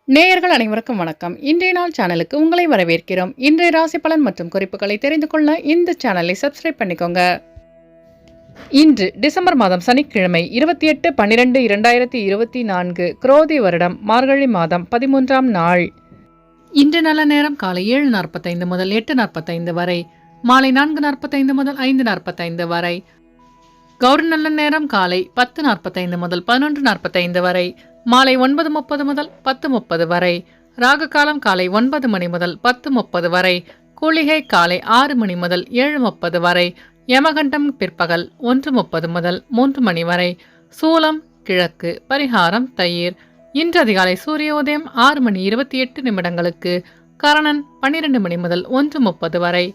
நேயர்கள் அனைவருக்கும் வணக்கம். இன்றைய நாள் சேனலுக்கு உங்களை வரவேற்கிறோம். இன்றைய ராசி பலன் மற்றும் குறிப்புகளை தெரிந்து கொள்ள இந்த சேனலை சப்ஸ்கிரைப் பண்ணிக்கோங்க. இன்று டிசம்பர் மாதம் சனிக்கிழமை 28/12/2024 குரோதி வருடம் மார்கழி மாதம் 13ஆம் நாள். இன்று நல்ல நேரம் காலை 7:45 முதல் 8:45 வரை, மாலை 4:45 முதல் 5:45 வரை. கௌரி நல்ல நேரம் காலை 10:45 முதல் 11:45 வரை, மாலை 9:30 முதல் 10:30 வரை. ராகு காலம் காலை 9 மணி முதல் 10:30 வரை. கூலிகை காலை 6 மணி முதல் 7:30 வரை. யமகண்டம் பிற்பகல் 1:30 முதல் 3 மணி வரை. சூலம் கிழக்கு. பரிகாரம் தயிர். இன்று அதிகாலை சூரியோதயம் 6 மணி 28 நிமிடங்களுக்கு. கரணன் 12 மணி முதல் 1:30 வரை.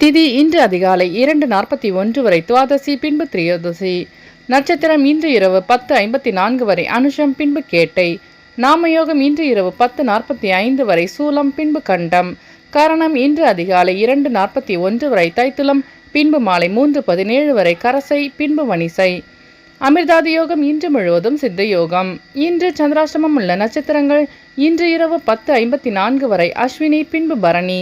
திதி இன்று அதிகாலை 2:41 வரை துவாதசி, பின்பு திரியோதசி. நட்சத்திரம் இன்று இரவு 10:54 வரை அனுஷம், பின்பு கேட்டை. நாமயோகம் இன்று இரவு 10:45 வரை சூலம், பின்பு கண்டம். கரணம் இன்று அதிகாலை 2:41 வரை தைத்துலம், பின்பு மாலை 3:17 வரை கரசை, பின்பு வணிசை. அமிர்தாதி யோகம் இன்று முழுவதும் சித்த யோகம். இன்று சந்திராஷ்டமம் உள்ள நட்சத்திரங்கள் இன்று இரவு 10:54 வரை அஸ்வினி, பின்பு பரணி.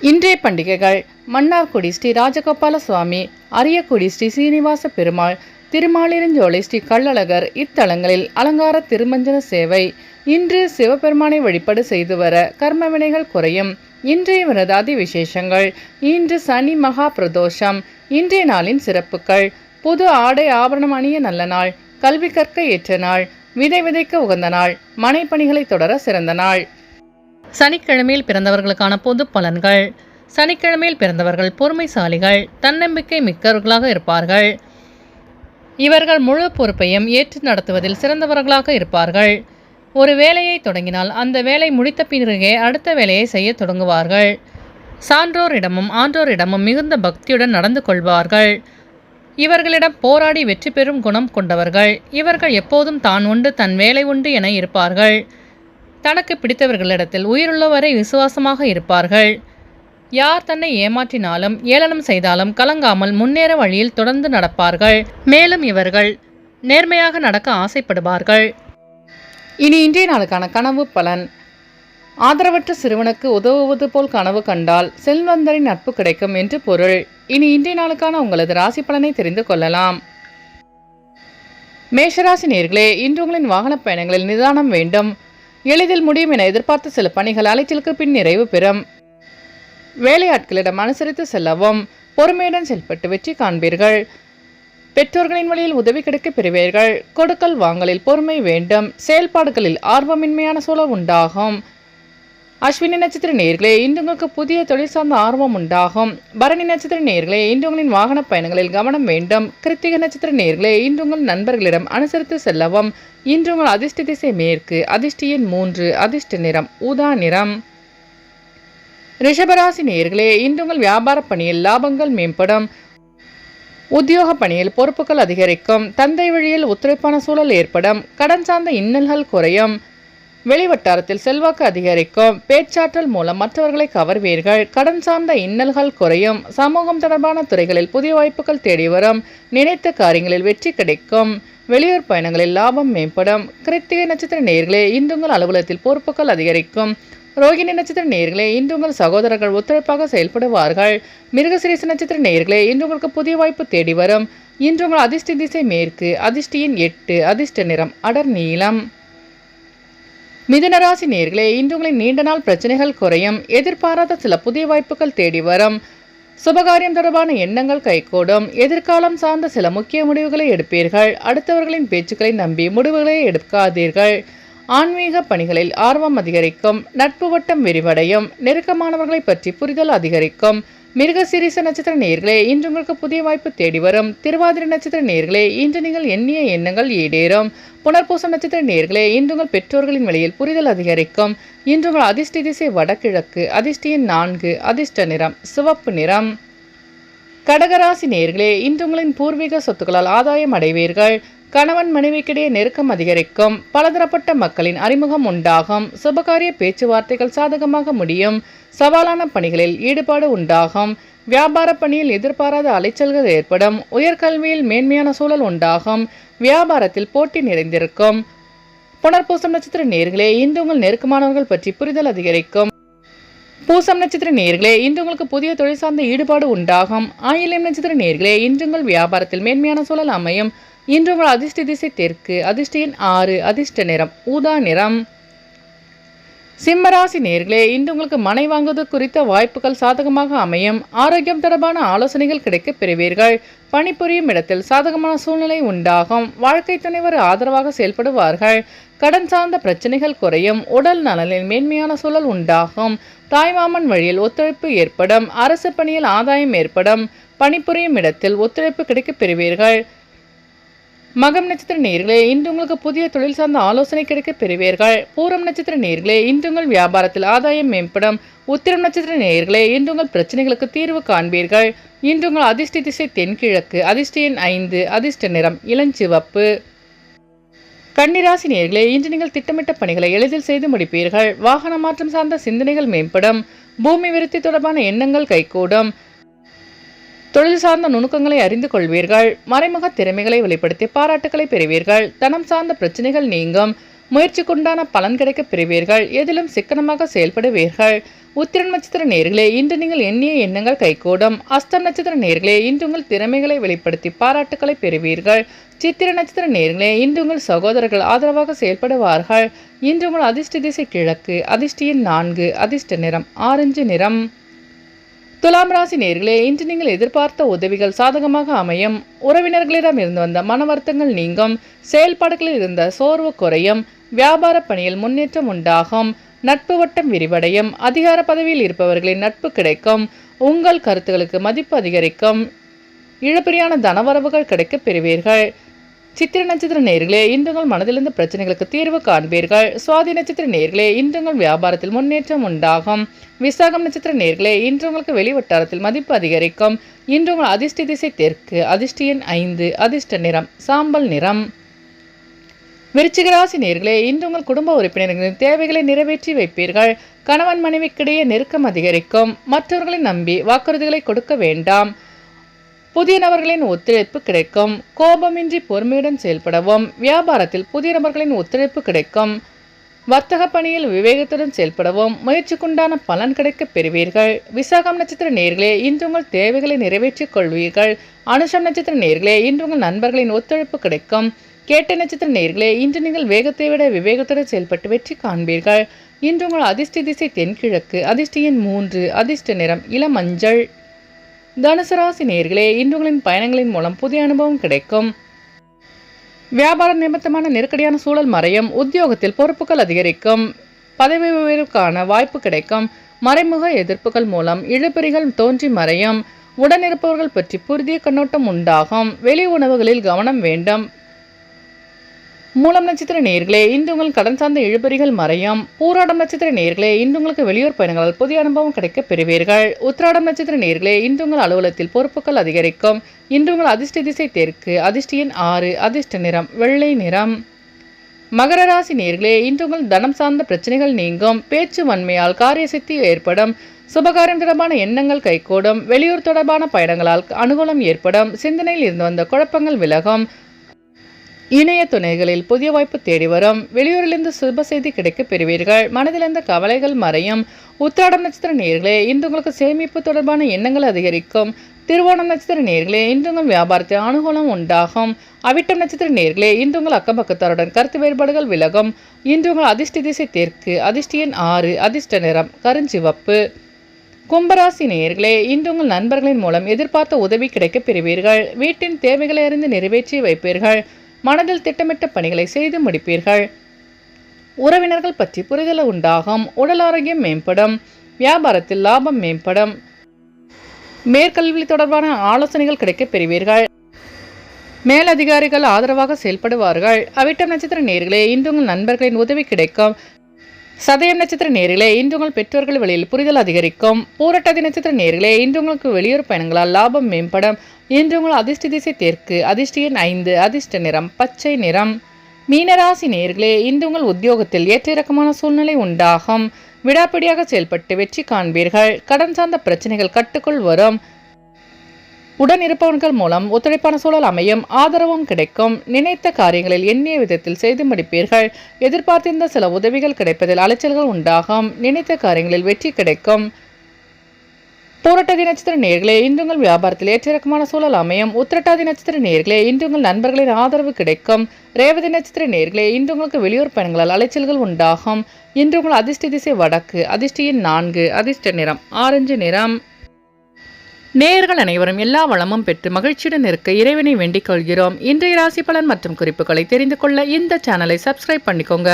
இன்றைய பண்டிகைகள்: மன்னார்குடி ஸ்ரீ ராஜகோபால சுவாமி, அரியக்குடி ஸ்ரீ சீனிவாச பெருமாள், திருமாலிருஞ்சோலை ஸ்ரீ கள்ளழகர். இத்தலங்களில் அலங்கார திருமஞ்சன சேவை. இன்று சிவபெருமானை வழிபாடு செய்து வர கர்ம வினைகள் குறையும். இன்றைய விரதாதி விசேஷங்கள்: இன்று சனி மகா பிரதோஷம். இன்றைய நாளின் சிறப்புகள்: புது ஆடை ஆபரணம் அணிய நல்ல நாள், கல்வி கற்க ஏற்ற நாள், விதை விதைக்க உகந்த நாள், மனை பணிகளை தொடர சிறந்த நாள். சனிக்கிழமையில் பிறந்தவர்களுக்கான பொது பலன்கள்: சனிக்கிழமையில் பிறந்தவர்கள் பொறுமைசாலிகள், தன்னம்பிக்கை மிக்கவர்களாக இருப்பார்கள். இவர்கள் முழு பொறுப்பையும் ஏற்று நடத்துவதில் சிறந்தவர்களாக இருப்பார்கள். ஒரு வேலையை தொடங்கினால் அந்த வேலை முடித்த பிறகே அடுத்த வேலையை செய்ய தொடங்குவார்கள். சான்றோரிடமும் ஆன்றோரிடமும் மிகுந்த பக்தியுடன் நடந்து கொள்வார்கள். இவர்களிடம் போராடி வெற்றி பெறும் குணம் கொண்டவர்கள். இவர்கள் எப்போதும் தான் உண்டு தன் வேலை உண்டு என இருப்பார்கள். தனக்கு பிடித்தவர்களிடத்தில் உயிருள்ளவரை விசுவாசமாக இருப்பார்கள். யார் தன்னை ஏமாற்றினாலும் ஏளனம் செய்தாலும் கலங்காமல் முன்னேற வழியில் தொடர்ந்து நடப்பார்கள். மேலும் இவர்கள் நேர்மையாக நடக்க ஆசைப்படுவார்கள். இனி இன்றைய நாளுக்கான கனவு பலன்: ஆதரவற்ற சிறுவனுக்கு உதவுவது போல் கனவு கண்டால் செல்வந்தரின் நட்பு கிடைக்கும் என்று பொருள். இனி இன்றைய நாளுக்கான உங்களது ராசி பலனை தெரிந்து கொள்ளலாம். மேஷராசி நேயர்களே, இன்று உங்களின் வாகன பயணங்களில் நிதானம் வேண்டும். எளிதில் முடியும் என எதிர்பார்த்த சில பணிகள் அலைச்சலுக்கு பின் நிறைவு பெறும். வேலையாட்களிடம் அனுசரித்து செல்லவும். பொறுமையுடன் செயல்பட்டு வெற்றி காண்பீர்கள். பெற்றோர்களின் வழியில் உதவி கிடைக்க பெறுவீர்கள். கொடுக்கல் வாங்கலில் பொறுமை வேண்டும். செயல்பாடுகளில் ஆர்வமின்மையான சூழல் உண்டாகும். அஸ்வினி நட்சத்திர நேயர்களே, இன்று உங்களுக்கு புதிய தொழில் சார்ந்த ஆர்வம் உண்டாகும். பரணி நட்சத்திர நேயர்களே, இன்று உங்களின் வாகன பயணங்களில் கவனம் வேண்டும். கிருத்திகை நட்சத்திர நேயர்களே, இன்று உங்கள் நண்பர்களிடம் அனுசரித்து செல்லவும். இன்று உங்கள் அதிர்ஷ்ட திசை மேற்கு. அதிர்ஷ்ட எண் 3. அதிர்ஷ்ட நிறம் ஊதா நிறம். ரிஷபராசி நேயர்களே, இன்று உங்கள் வியாபார பணியில் லாபங்கள் மேம்படும். உத்தியோக பணியில் பொறுப்புகள் அதிகரிக்கும். தந்தை வழியில் ஒத்துழைப்பான சூழல் ஏற்படும். கடன் சார்ந்த இன்னல்கள் குறையும். வெளிவட்டாரத்தில் செல்வாக்கு அதிகரிக்கும். பேச்சாற்றல் மூலம் மற்றவர்களை கவர்வீர்கள். கடன் சார்ந்த இன்னல்கள் குறையும். சமூகம் தொடர்பான துறைகளில் புதிய வாய்ப்புகள் தேடி வரும். நினைத்த காரியங்களில் வெற்றி கிடைக்கும். வெளியூர் பயணங்களில் லாபம் மேம்படும். கிருத்திகை நட்சத்திர நேயர்களே, இன்று உங்கள் அலுவலகத்தில் பொறுப்புகள் அதிகரிக்கும். ரோகிணி நட்சத்திர நேயர்களே, இன்று உங்கள் சகோதரர்கள் ஒத்துழைப்பாக செயல்படுவார்கள். மிருகசிரீச நட்சத்திர நேயர்களே, இன்று உங்களுக்கு புதிய வாய்ப்பு தேடி வரும். இன்று உங்கள் அதிர்ஷ்ட திசை மேற்கு. அதிர்ஷ்ட எண் 8. அதிர்ஷ்ட நிறம் அடர் நீலம். மிதுனராசி நேயர்களே, இன்று உங்களின் நீண்ட நாள் பிரச்சனைகள் குறையும். எதிர்பாராத சில புதிய வாய்ப்புகள் தேடி வரும். சுபகாரியம் தொடர்பான எண்ணங்கள் கைகூடும். எதிர்காலம் சார்ந்த சில முக்கிய முடிவுகளை எடுப்பீர்கள். அடுத்தவர்களின் பேச்சுக்களை நம்பி முடிவுகளை எடுக்காதீர்கள். ஆன்மீக பணிகளில் ஆர்வம் அதிகரிக்கும். நட்பு வட்டம் விரிவடையும். நெருக்கமானவர்களை பற்றி புரிதல் அதிகரிக்கும். மிருகசீரிச நட்சத்திர நேயர்களே, இன்று உங்களுக்கு புதிய வாய்ப்பு தேடி வரும். திருவாதிரை நட்சத்திர நேயர்களே, இன்று நீங்கள் எண்ணிய எண்ணங்கள் ஈடேறும். புனர்பூசம் நட்சத்திர நேயர்களே, இன்று உங்கள் பெற்றோர்களின் வழியில் புரிதல் அதிகரிக்கும். இன்று உங்கள் அதிர்ஷ்ட திசை வடகிழக்கு. அதிர்ஷ்ட எண் 4. அதிர்ஷ்ட நிறம் சிவப்பு நிறம். கடகராசி நேயர்களே, இன்று உங்களின் பூர்வீக சொத்துக்களால் ஆதாயம் அடைவீர்கள். கணவன் மனைவிக்கிடையே நெருக்கம் அதிகரிக்கும். பலதரப்பட்ட மக்களின் அறிமுகம் உண்டாகும். சுபகாரிய பேச்சுவார்த்தைகள் சாதகமாக முடியும். சவாலான பணிகளில் ஈடுபாடு உண்டாகும். வியாபார பணியில் எதிர்பாராத அலைச்சல்கள் ஏற்படும். உயர்கல்வியில் மேன்மையான சூழல் உண்டாகும். வியாபாரத்தில் போட்டி நிறைந்திருக்கும். புனர்பூசம் நட்சத்திர நேயர்களே, இன்று உங்கள் நெருக்கமானவர்கள் பற்றி புரிதல் அதிகரிக்கும். பூசம் நட்சத்திர நேயர்களே, இன்று உங்களுக்கு புதிய தொழில் சார்ந்த ஈடுபாடு உண்டாகும். ஆயில்யம் நட்சத்திர நேயர்களே, இன்று உங்கள் வியாபாரத்தில் மேன்மையான சூழல் அமையும். இன்று உங்கள் அதிர்ஷ்ட திசை தெற்கு, அதிர்ஷ்ட எண் 6, அதிர்ஷ்ட நிறம் ஊதா நிறம். சிம்மராசி நேயர்களே, இன்று உங்களுக்கு மனை வாங்குவது குறித்த வாய்ப்புகள் சாதகமாக அமையும். ஆரோக்கியம் தொடர்பான ஆலோசனைகள் கிடைக்கப் பெறுவீர்கள். பணிபுரியும் இடத்தில் சாதகமான சூழ்நிலை உண்டாகும். வாழ்க்கை துணைவர் ஆதரவாக செயல்படுவார்கள். கடன் சார்ந்த பிரச்சனைகள் குறையும். உடல் நலனில் மேன்மையான சூழல் உண்டாகும். தாய்மாமன் வழியில் ஒத்துழைப்பு ஏற்படும். அரசு பணியில் ஆதாயம் ஏற்படும். பணிபுரியும் இடத்தில் ஒத்துழைப்பு கிடைக்கப் பெறுவீர்கள். மகம் நட்சத்திர நேயர்களே, இன்று உங்களுக்கு புதிய தொழில் சார்ந்த ஆலோசனை கிடைக்கப் பெறுவீர்கள். பூரம் நட்சத்திர நேயர்களே, இன்று உங்கள் வியாபாரத்தில் ஆதாயம் மேம்படும். உத்திரம் நட்சத்திர நேயர்களே, இன்று உங்கள் பிரச்சனைகளுக்கு தீர்வு காண்பீர்கள். இன்று உங்கள் அதிர்ஷ்ட திசை தென்கிழக்கு, அதிர்ஷ்ட எண் 5, அதிர்ஷ்ட நிறம் இளஞ்சிவப்பு. கன்னிராசி நேயர்களே, இன்று நீங்கள் திட்டமிட்ட பணிகளை எளிதில் செய்து முடிப்பீர்கள். வாகன மாற்றம் சார்ந்த சிந்தனைகள் மேம்படும். பூமி விருத்தி தொடர்பான எண்ணங்கள் கைகூடும். தொழில் சார்ந்த நுணுக்கங்களை அறிந்து கொள்வீர்கள். மறைமுக திறமைகளை வெளிப்படுத்தி பாராட்டுகளை பெறுவீர்கள். தனம் சார்ந்த பிரச்சனைகள் நீங்கும். முயற்சிக்குண்டான பலன் கிடைக்கப் பெறுவீர்கள். எதிலும் சிக்கனமாக செயல்படுவீர்கள். உத்திரம் நட்சத்திர நேயர்களே, இன்று நீங்கள் எண்ணிய எண்ணங்கள் கைகூடும். அஸ்தம் நட்சத்திர நேயர்களே, இன்று உங்கள் திறமைகளை வெளிப்படுத்தி பாராட்டுகளை பெறுவீர்கள். சித்திர நட்சத்திர நேயர்களே, இன்று உங்கள் சகோதரர்கள் ஆதரவாக செயல்படுவார்கள். இன்று உங்கள் அதிர்ஷ்ட திசை கிழக்கு, அதிர்ஷ்ட எண் 4, அதிர்ஷ்ட நிறம் ஆரஞ்சு நிறம். துலாம் ராசி நேயர்களே, இன்று நீங்கள் எதிர்பார்த்த உதவிகள் சாதகமாக அமையும். உறவினர்களிடம் இருந்து வந்த மன வருத்தங்கள் நீங்கும். செயல்பாடுகளில் இருந்த சோர்வு குறையும். வியாபார பணியில் முன்னேற்றம் உண்டாகும். நட்பு வட்டம் விரிவடையும். அதிகார பதவியில் இருப்பவர்களின் நட்பு கிடைக்கும். உங்கள் கருத்துக்களுக்கு மதிப்பு அதிகரிக்கும். இழப்பிரியான தனவரவுகள் கிடைக்கப் பெறுவீர்கள். சித்திர நட்சத்திர நேயர்களே, இன்று உங்கள் மனதிலிருந்த பிரச்சனைகளுக்கு தீர்வு காண்பீர்கள். சுவாதி நட்சத்திர நேயர்களே, இன்று உங்கள் வியாபாரத்தில் முன்னேற்றம் உண்டாகும். விசாகம் நட்சத்திர நேயர்களே, இன்று உங்களுக்கு வெளிவட்டாரத்தில் மதிப்பு அதிகரிக்கும். இன்று உங்கள் அதிர்ஷ்ட திசை தெற்கு, அதிர்ஷ்ட எண் 5, அதிர்ஷ்ட நிறம் சாம்பல் நிறம். விருச்சிக ராசி நேயர்களே, இன்று உங்கள் குடும்ப உறுப்பினர்களின் தேவைகளை நிறைவேற்றி வைப்பீர்கள். கணவன் மனைவிக்கிடையே நெருக்கம் அதிகரிக்கும். மற்றவர்களை நம்பி வாக்குறுதிகளை கொடுக்க வேண்டாம். புதிய நபர்களின் ஒத்துழைப்பு கிடைக்கும். கோபமின்றி பொறுமையுடன் செயல்படவும். வியாபாரத்தில் புதிய நபர்களின் ஒத்துழைப்பு கிடைக்கும். வர்த்தக பணியில் விவேகத்துடன் செயல்படவும். முயற்சிக்குண்டான பலன் கிடைக்கப் பெறுவீர்கள். விசாகம் நட்சத்திர நேயர்களே, இன்று உங்கள் தேவைகளை நிறைவேற்றிக் கொள்வீர்கள். அனுஷம் நட்சத்திர நேயர்களே, இன்று உங்கள் நண்பர்களின் ஒத்துழைப்பு கிடைக்கும். கேட்ட நட்சத்திர நேயர்களே, இன்று நீங்கள் வேகத்தை விட விவேகத்துடன் செயல்பட்டு வெற்றி காண்பீர்கள். இன்று உங்கள் அதிர்ஷ்ட திசை தென்கிழக்கு, அதிர்ஷ்ட எண் 3, அதிர்ஷ்ட நிறம் இளமஞ்சள். தனுசு ராசி நேயர்களே, இன்று உங்களின் பயணங்களின் மூலம் புதிய அனுபவம் கிடைக்கும். வியாபார நிமித்தமான நெருக்கடியான சூழல் மறையும். உத்தியோகத்தில் பொறுப்புகள் அதிகரிக்கும். பதவி உயர்வுக்கான வாய்ப்பு கிடைக்கும். மறைமுக எதிர்ப்புகள் மூலம் இழுபறிகள் தோன்றி மறையும். உடனிருப்பவர்கள் பற்றி புதிய கண்ணோட்டம் உண்டாகும். வெளி உணவுகளில் கவனம் வேண்டும். மூலம் நட்சத்திர நேயர்களே, இன்று உங்கள் கடன் சார்ந்த இழுபறிகள் மறையும். பூராடம் நட்சத்திர நேயர்களே, இன்று உங்களுக்கு வெளியூர் பயணங்களால் புதிய அனுபவம் கிடைக்கப் பெறுவீர்கள். உத்திராடம் நட்சத்திர நேயர்களே, இன்று உங்கள் அலுவலகத்தில் பொறுப்புகள் அதிகரிக்கும். இன்று உங்கள் அதிர்ஷ்ட திசை தெற்கு, அதிர்ஷ்ட எண் 6, அதிர்ஷ்ட நிறம் வெள்ளை நிறம். மகர ராசி நேயர்களே, இன்று உங்கள் தனம் சார்ந்த பிரச்சனைகள் நீங்கும். பேச்சு வன்மையால் காரிய சித்தி ஏற்படும். சுபகாரியம் தொடர்பான எண்ணங்கள் கைகூடும். வெளியூர் தொடர்பான பயணங்களால் அனுகூலம் ஏற்படும். சிந்தனையில் இருந்து வந்த குழப்பங்கள் விலகும். இணைய துணைகளில் புதிய வாய்ப்பு தேடி வரும். வெளியூரிலிருந்து சுப செய்தி கிடைக்கப் பெறுவீர்கள். மனதிலிருந்த கவலைகள் மறையும். உத்திராடம் நட்சத்திர நேயர்களே, இன்று உங்களுக்கு சேமிப்பு தொடர்பான எண்ணங்கள் அதிகரிக்கும். திருவோணம் நட்சத்திர நேயர்களே, இன்று உங்கள் வியாபாரத்தில் அனுகூலம் உண்டாகும். அவிட்டம் நட்சத்திர நேயர்களே, இன்று உங்கள் அக்கம்பக்கத்தாருடன் கருத்து வேறுபாடுகள் விலகும். இன்று உங்கள் அதிர்ஷ்ட திசை தெற்கு, அதிர்ஷ்ட எண் 6, அதிர்ஷ்ட நிறம் கருஞ்சிவப்பு. கும்பராசி நேயர்களே, இன்று உங்கள் நண்பர்களின் மூலம் எதிர்பார்த்த உதவி கிடைக்கப் பெறுவீர்கள். வீட்டின் தேவைகளை அறிந்து நிறைவேற்றி வைப்பீர்கள். மனதில் திட்டமிட்ட பணிகளை செய்து முடிப்பீர்கள். உறவினர்கள் பற்றி புரிதல் உண்டாகும். உடல் ஆரோக்கியம் மேம்படும். வியாபாரத்தில் லாபம் மேம்படும். மேற்கல்வி தொடர்பான ஆலோசனைகள் கிடைக்கப் பெறுவீர்கள். மேலதிகாரிகள் ஆதரவாக செயல்படுவார்கள். அவிட்டம் நட்சத்திர நேயர்களே, இன்று உங்கள் நண்பர்களின் உதவி கிடைக்கும். சதயம் நட்சத்திர நேயர்களே, இன்று உங்கள் பெற்றோர்கள் வழியில் புரிதல் அதிகரிக்கும். பூரட்டாதி நட்சத்திர நேயர்களே, இன்று உங்களுக்கு வெளியூர் பயணங்களால் லாபம் மேம்படும். இன்று உங்கள் அதிர்ஷ்ட திசை தெற்கு, அதிர்ஷ்ட எண் 5, அதிர்ஷ்ட நிறம் பச்சை நிறம். மீனராசி நேயர்களே, இன்று உங்கள் உத்தியோகத்தில் ஏற்ற இறக்கமான சூழ்நிலை உண்டாகும். விடாப்பிடியாக செயல்பட்டு வெற்றி காண்பீர்கள். கடன் சார்ந்த பிரச்சனைகள் கட்டுக்குள் வரும். உடன் இருப்பவர்கள் மூலம் ஒத்துழைப்பான சூழல் அமையும், ஆதரவும் கிடைக்கும். நினைத்த காரியங்களில் எண்ணிய விதத்தில் செய்து முடிப்பீர்கள். எதிர்பார்த்திருந்த சில உதவிகள் கிடைப்பதில் அலைச்சல்கள் உண்டாகும். நினைத்த காரியங்களில் வெற்றி கிடைக்கும். பூரட்டாதி நட்சத்திர நேயர்களே, இன்று உங்கள் வியாபாரத்தில் ஏற்றிறக்கமான சூழல் அமையும். உத்திரட்டாதி நட்சத்திர நேயர்களே, இன்று உங்கள் நண்பர்களின் ஆதரவு கிடைக்கும். ரேவதி நட்சத்திர நேயர்களே, இன்று உங்களுக்கு வெளியூர் பயணங்களால் அலைச்சல்கள் உண்டாகும். இன்று உங்கள் அதிர்ஷ்ட திசை வடக்கு, அதிர்ஷ்ட எண் 4, அதிர்ஷ்ட நிறம் ஆரஞ்சு நிறம். நேயர்கள் அனைவரும் எல்லா வளமும் பெற்று மகிழ்ச்சியுடன் இருக்க இறைவனை வேண்டிக் கொள்கிறோம். இன்றைய ராசி பலன் மற்றும் குறிப்புகளை தெரிந்து கொள்ள இந்த சேனலை சப்ஸ்கிரைப் பண்ணிக்கோங்க.